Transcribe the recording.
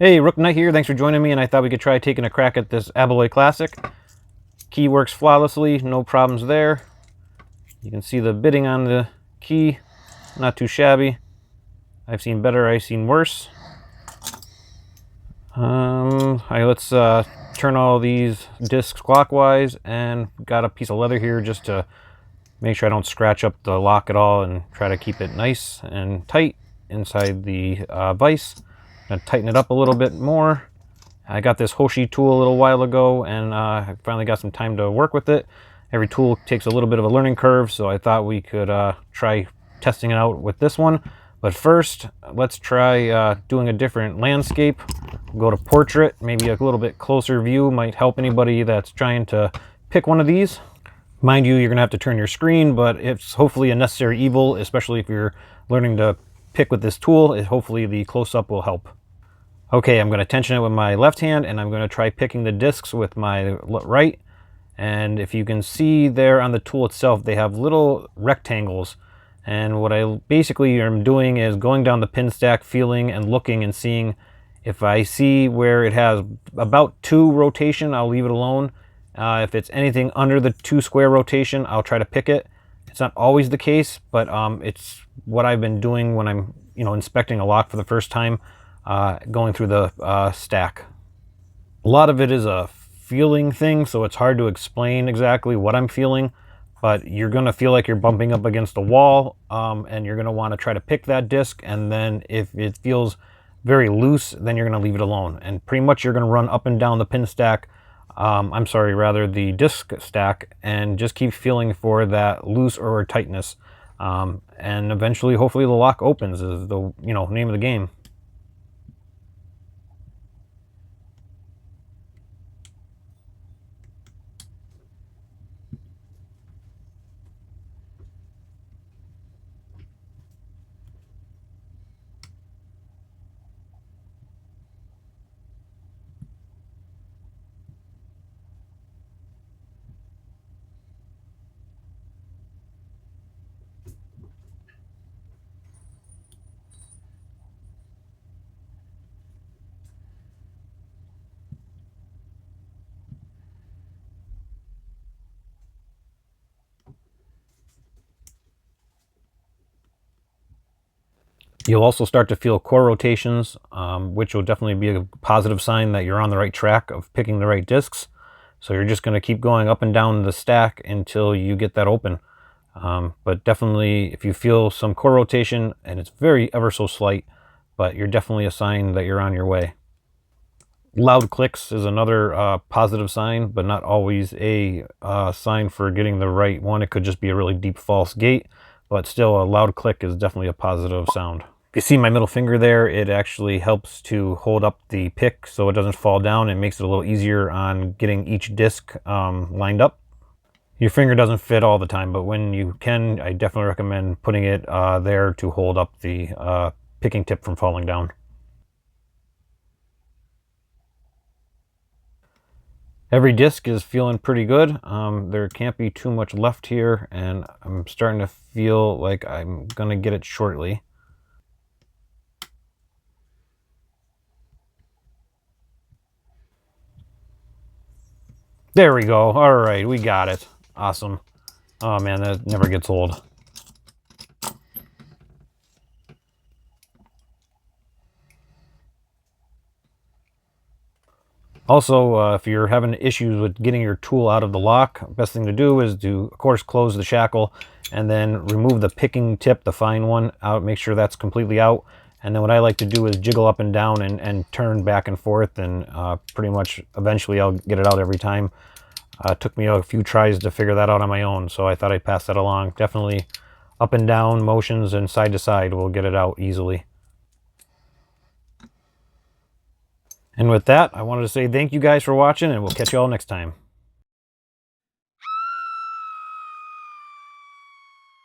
Hey, Rook Knight here. Thanks for joining me, and I thought we could try taking a crack at this ABLOY Classic. Key works flawlessly, no problems there. You can see the bitting on the key, not too shabby. I've seen better, I've seen worse. Let's turn all these discs clockwise, and got a piece of leather here just to make sure I don't scratch up the lock at all, and try to keep it nice and tight inside the vise. I'm gonna tighten it up a little bit more. I got this HAOSHI tool a little while ago, and I finally got some time to work with it. Every tool takes a little bit of a learning curve, so I thought we could try testing it out with this one. But first, let's try doing a different landscape. Go to portrait, maybe a little bit closer view might help anybody that's trying to pick one of these. Mind you, you're gonna have to turn your screen, but it's hopefully a necessary evil, especially if you're learning to pick with this tool. Hopefully the close-up will help. Okay, I'm going to tension it with my left hand, and I'm going to try picking the discs with my right. And if you can see there on the tool itself, they have little rectangles. And what I basically am doing is going down the pin stack, feeling and looking and seeing if I see where it has about 2 rotation, I'll leave it alone. If it's anything under the 2 square rotation, I'll try to pick it. It's not always the case, but it's what I've been doing when I'm inspecting a lock for the first time. Going through the stack. A lot of it is a feeling thing, so it's hard to explain exactly what I'm feeling, but you're going to feel like you're bumping up against a wall, and you're going to want to try to pick that disc, and then if it feels very loose, then you're going to leave it alone. And pretty much you're going to run up and down the pin stack, the disc stack, and just keep feeling for that loose or tightness. And eventually, hopefully the lock opens is the name of the game. You'll also start to feel core rotations, which will definitely be a positive sign that you're on the right track of picking the right discs. So you're just going to keep going up and down the stack until you get that open. But definitely, if you feel some core rotation, and it's very ever so slight, but you're definitely a sign that you're on your way. Loud clicks is another positive sign, but not always a sign for getting the right one. It could just be a really deep false gate, but still a loud click is definitely a positive sound. If you see my middle finger there, it actually helps to hold up the pick so it doesn't fall down. It makes it a little easier on getting each disc lined up. Your finger doesn't fit all the time, but when you can, I definitely recommend putting it there to hold up the picking tip from falling down. Every disc is feeling pretty good. There can't be too much left here, and I'm starting to feel like I'm gonna get it shortly. There we go. All right, we got it. Awesome. Oh man, that never gets old. Also, if you're having issues with getting your tool out of the lock, best thing to do is to, of course, close the shackle and then remove the picking tip, the fine one, out. Make sure that's completely out. And then what I like to do is jiggle up and down and turn back and forth, and pretty much eventually I'll get it out every time. It took me a few tries to figure that out on my own, so I thought I'd pass that along. Definitely up and down motions and side to side will get it out easily. And with that, I wanted to say thank you guys for watching, and we'll catch you all next time.